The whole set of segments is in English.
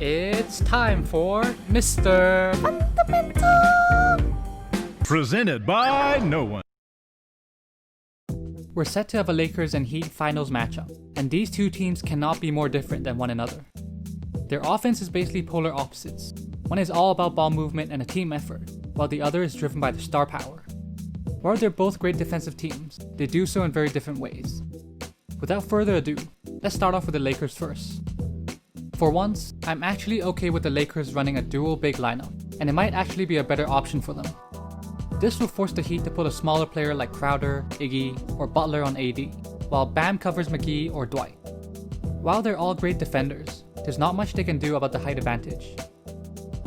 It's time for Mr. Fundamental! Presented by no one. We're set to have a Lakers and Heat finals matchup, and these two teams cannot be more different than one another. Their offense is basically polar opposites. One is all about ball movement and a team effort, while the other is driven by the star power. While they're both great defensive teams, they do so in very different ways. Without further ado, let's start off with the Lakers first. For once, I'm actually okay with the Lakers running a dual big lineup, and it might actually be a better option for them. This will force the Heat to put a smaller player like Crowder, Iggy, or Butler on AD, while Bam covers McGee or Dwight. While they're all great defenders, there's not much they can do about the height advantage.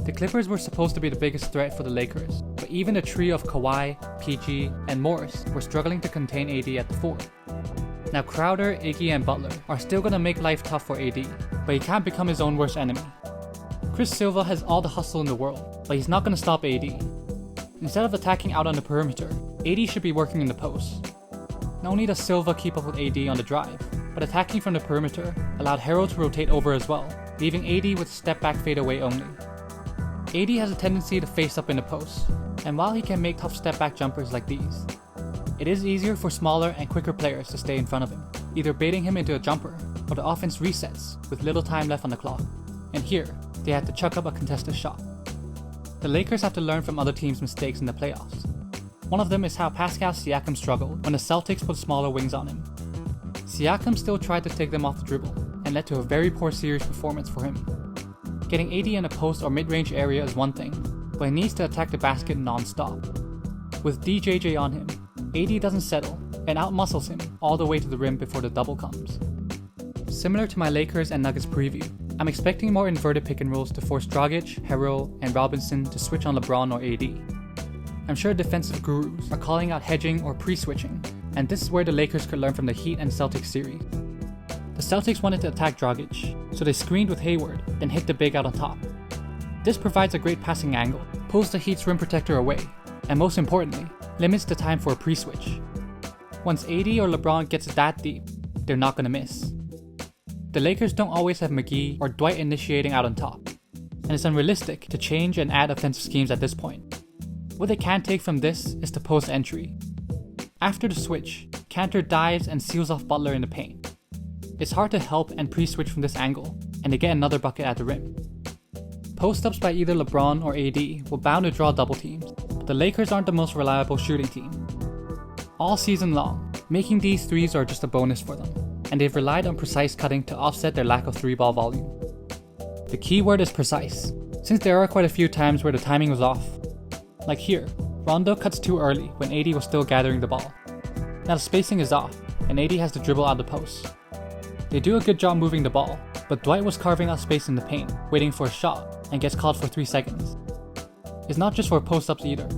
The Clippers were supposed to be the biggest threat for the Lakers, but even the trio of Kawhi, PG, and Morris were struggling to contain AD at the 4. Now Crowder, Iggy, and Butler are still gonna make life tough for AD, but he can't become his own worst enemy. Chris Silva has all the hustle in the world, but he's not gonna stop AD. Instead of attacking out on the perimeter, AD should be working in the post. Not only does Silva keep up with AD on the drive, but attacking from the perimeter allowed Harrell to rotate over as well, leaving AD with step back fadeaway only. AD has a tendency to face up in the post, and while he can make tough step back jumpers like these, it is easier for smaller and quicker players to stay in front of him, either baiting him into a jumper, or the offense resets with little time left on the clock, and here, they had to chuck up a contested shot. The Lakers have to learn from other teams' mistakes in the playoffs. One of them is how Pascal Siakam struggled when the Celtics put smaller wings on him. Siakam still tried to take them off the dribble, and led to a very poor series performance for him. Getting AD in a post or mid-range area is one thing, but he needs to attack the basket non-stop. With DJJ on him, AD doesn't settle, and outmuscles him all the way to the rim before the double comes. Similar to my Lakers and Nuggets preview, I'm expecting more inverted pick and rolls to force Dragic, Harrell, and Robinson to switch on LeBron or AD. I'm sure defensive gurus are calling out hedging or pre-switching, and this is where the Lakers could learn from the Heat and Celtics series. The Celtics wanted to attack Dragic, so they screened with Hayward, then hit the big out on top. This provides a great passing angle, pulls the Heat's rim protector away, and most importantly, limits the time for a pre-switch. Once AD or LeBron gets that deep, they're not gonna miss. The Lakers don't always have McGee or Dwight initiating out on top, and it's unrealistic to change and add offensive schemes at this point. What they can take from this is the post entry. After the switch, Kanter dives and seals off Butler in the paint. It's hard to help and pre-switch from this angle, and they get another bucket at the rim. Post-ups by either LeBron or AD will bound to draw double teams, but the Lakers aren't the most reliable shooting team. All season long, making these threes are just a bonus for them, and they've relied on precise cutting to offset their lack of 3-ball volume. The key word is precise, since there are quite a few times where the timing was off. Like here, Rondo cuts too early when AD was still gathering the ball. Now the spacing is off, and AD has to dribble out the post. They do a good job moving the ball, but Dwight was carving out space in the paint, waiting for a shot, and gets called for 3 seconds. It's not just for post-ups either.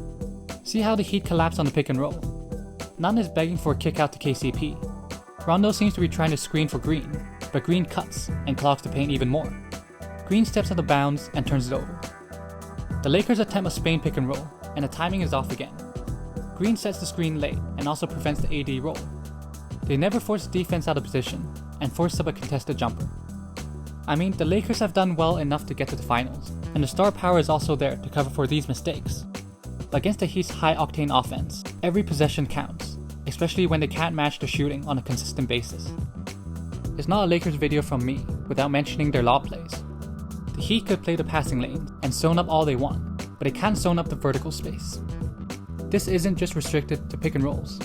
See how the Heat collapse on the pick and roll. None is begging for a kick out to KCP. Rondo seems to be trying to screen for Green, but Green cuts and clogs the paint even more. Green steps out of bounds and turns it over. The Lakers attempt a Spain pick and roll, and the timing is off again. Green sets the screen late and also prevents the AD roll. They never force the defense out of position and force up a contested jumper. I mean, the Lakers have done well enough to get to the finals, and the star power is also there to cover for these mistakes. But against the Heat's high-octane offense, every possession counts, especially when they can't match the shooting on a consistent basis. It's not a Lakers video from me without mentioning their lob plays. The Heat could play the passing lanes and zone up all they want, but they can't zone up the vertical space. This isn't just restricted to pick and rolls.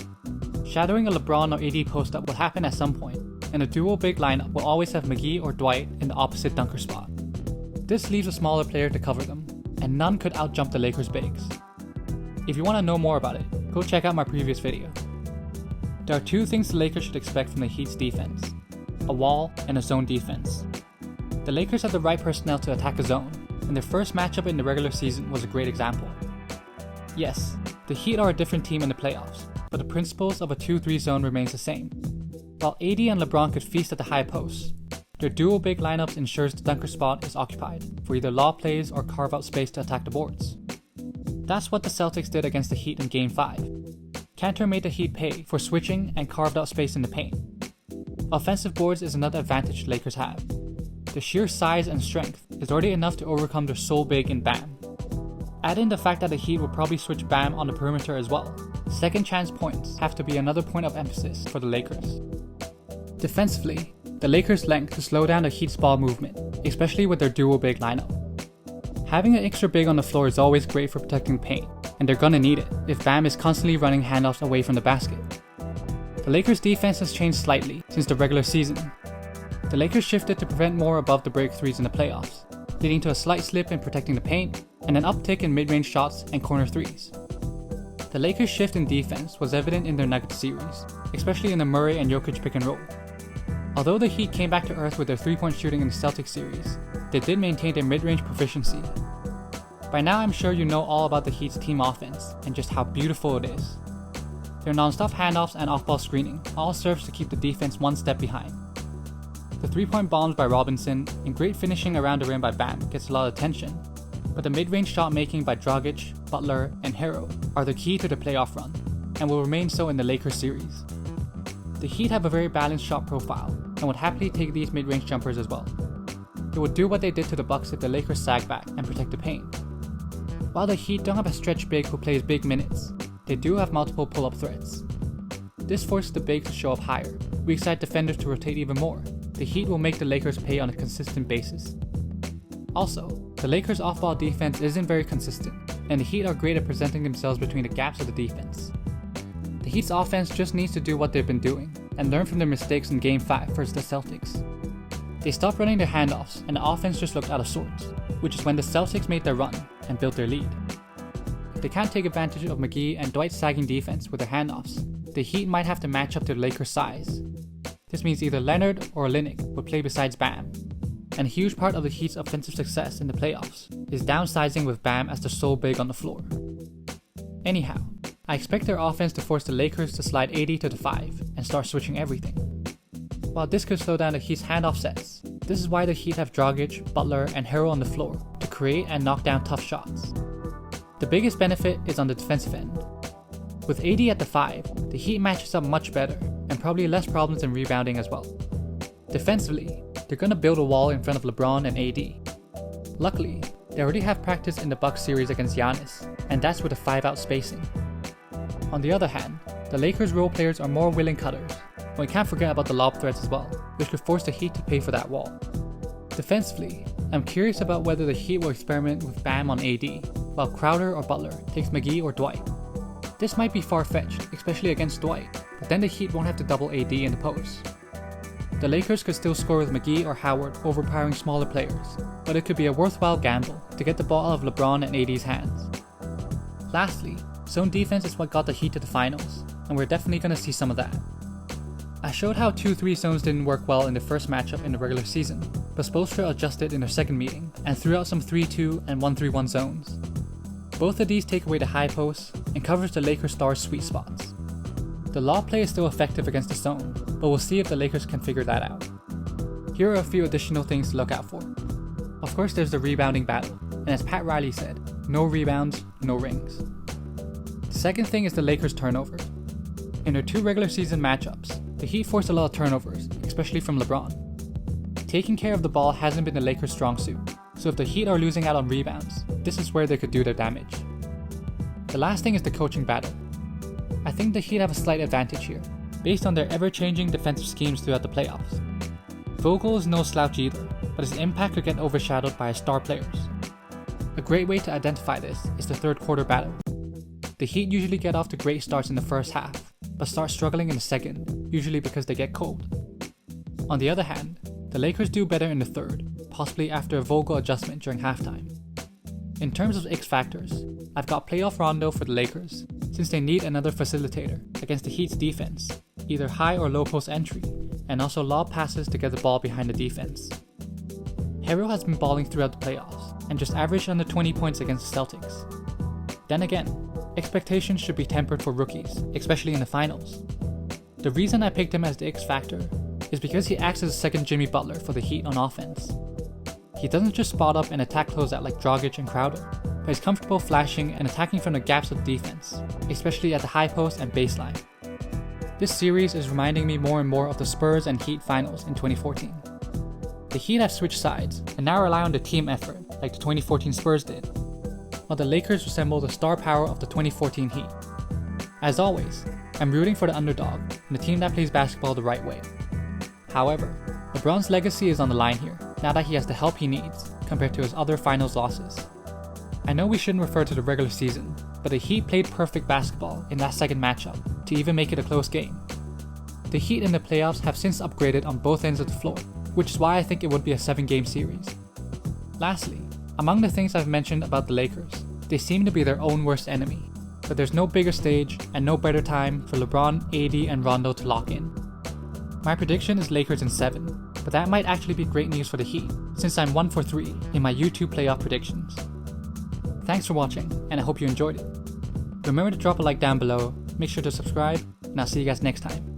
Shadowing a LeBron or AD post-up will happen at some point, and a dual big lineup will always have McGee or Dwight in the opposite dunker spot. This leaves a smaller player to cover them, and none could outjump the Lakers' bigs. If you want to know more about it, go check out my previous video. There are 2 things the Lakers should expect from the Heat's defense: a wall and a zone defense. The Lakers have the right personnel to attack a zone, and their first matchup in the regular season was a great example. Yes, the Heat are a different team in the playoffs, but the principles of a 2-3 zone remains the same. While AD and LeBron could feast at the high post, their dual big lineups ensures the dunker spot is occupied for either lob plays or carve out space to attack the boards. That's what the Celtics did against the Heat in Game 5. Kanter made the Heat pay for switching and carved out space in the paint. Offensive boards is another advantage the Lakers have. The sheer size and strength is already enough to overcome their so big in Bam. Add in the fact that the Heat will probably switch Bam on the perimeter as well. Second chance points have to be another point of emphasis for the Lakers. Defensively, the Lakers' length to slow down the Heat's ball movement, especially with their dual big lineup. Having an extra big on the floor is always great for protecting paint, and they're gonna need it if Bam is constantly running handoffs away from the basket. The Lakers' defense has changed slightly since the regular season. The Lakers shifted to prevent more above the break threes in the playoffs, leading to a slight slip in protecting the paint and an uptick in mid-range shots and corner threes. The Lakers' shift in defense was evident in their Nuggets series, especially in the Murray and Jokic pick and roll. Although the Heat came back to earth with their 3-point shooting in the Celtics series, they did maintain their mid-range proficiency. By now I'm sure you know all about the Heat's team offense and just how beautiful it is. Their non-stop handoffs and off-ball screening all serves to keep the defense one step behind. The 3-point bombs by Robinson and great finishing around the rim by Bam gets a lot of attention, but the mid-range shot making by Dragic, Butler, and Herro are the key to the playoff run, and will remain so in the Lakers series. The Heat have a very balanced shot profile, and would happily take these mid-range jumpers as well. They would do what they did to the Bucks if the Lakers sag back and protect the paint. While the Heat don't have a stretch big who plays big minutes, they do have multiple pull-up threats. This forces the big to show up higher, weak side defenders to rotate even more. The Heat will make the Lakers pay on a consistent basis. Also, the Lakers' off-ball defense isn't very consistent, and the Heat are great at presenting themselves between the gaps of the defense. The Heat's offense just needs to do what they've been doing, and learn from their mistakes in Game 5 versus the Celtics. They stopped running their handoffs, and the offense just looked out of sorts, which is when the Celtics made their run and built their lead. If they can't take advantage of McGee and Dwight's sagging defense with their handoffs, the Heat might have to match up to the Lakers' size. This means either Leonard or Olynyk would play besides Bam, and a huge part of the Heat's offensive success in the playoffs is downsizing with Bam as the sole big on the floor. Anyhow, I expect their offense to force the Lakers to slide 80 to the 5 and start switching everything. While this could slow down the Heat's handoff sets, this is why the Heat have Dragic, Butler, and Herro on the floor to create and knock down tough shots. The biggest benefit is on the defensive end. With AD at the 5, the Heat matches up much better and probably less problems in rebounding as well. Defensively, they're gonna build a wall in front of LeBron and AD. Luckily, they already have practice in the Bucks series against Giannis, and that's with a 5-out spacing. On the other hand, the Lakers' role players are more willing cutters, but we can't forget about the lob threats as well, which could force the Heat to pay for that wall. Defensively, I'm curious about whether the Heat will experiment with Bam on AD, while Crowder or Butler takes McGee or Dwight. This might be far-fetched, especially against Dwight, but then the Heat won't have to double AD in the post. The Lakers could still score with McGee or Howard overpowering smaller players, but it could be a worthwhile gamble to get the ball out of LeBron and AD's hands. Lastly, zone defense is what got the Heat to the finals, and we're definitely going to see some of that. I showed how 2-3 zones didn't work well in the first matchup in the regular season, but Spoelstra adjusted in their second meeting and threw out some 3-2 and 1-3-1 zones. Both of these take away the high post and covers the Lakers' stars' sweet spots. The lob play is still effective against the zone, but we'll see if the Lakers can figure that out. Here are a few additional things to look out for. Of course, there's the rebounding battle, and as Pat Riley said, no rebounds, no rings. The second thing is the Lakers' turnovers. In their 2 regular season matchups, the Heat forced a lot of turnovers, especially from LeBron. Taking care of the ball hasn't been the Lakers' strong suit, so if the Heat are losing out on rebounds, this is where they could do their damage. The last thing is the coaching battle. I think the Heat have a slight advantage here, based on their ever-changing defensive schemes throughout the playoffs. Vogel is no slouch either, but his impact could get overshadowed by his star players. A great way to identify this is the third quarter battle. The Heat usually get off to great starts in the first half, but start struggling in the second, usually because they get cold. On the other hand, the Lakers do better in the third, possibly after a Vogel adjustment during halftime. In terms of X factors, I've got playoff Rondo for the Lakers, since they need another facilitator against the Heat's defense, either high or low post entry, and also lob passes to get the ball behind the defense. Herro has been balling throughout the playoffs, and just averaged under 20 points against the Celtics. Then again, expectations should be tempered for rookies, especially in the finals. The reason I picked him as the X factor is because he acts as a second Jimmy Butler for the Heat on offense. He doesn't just spot up and attack closeout like Dragic and Crowder, but is comfortable flashing and attacking from the gaps of the defense, especially at the high post and baseline. This series is reminding me more and more of the Spurs and Heat finals in 2014. The Heat have switched sides and now rely on the team effort like the 2014 Spurs did, while the Lakers resemble the star power of the 2014 Heat. As always, I'm rooting for the underdog and the team that plays basketball the right way. However, LeBron's legacy is on the line here now that he has the help he needs compared to his other finals losses. I know we shouldn't refer to the regular season, but the Heat played perfect basketball in that second matchup to even make it a close game. The Heat in the playoffs have since upgraded on both ends of the floor, which is why I think it would be a 7-game series. Lastly, among the things I've mentioned about the Lakers, they seem to be their own worst enemy, but there's no bigger stage and no better time for LeBron, AD, and Rondo to lock in. My prediction is Lakers in 7, but that might actually be great news for the Heat, since I'm 1 for 3 in my YouTube playoff predictions. Thanks for watching, and I hope you enjoyed it. Remember to drop a like down below, make sure to subscribe, and I'll see you guys next time.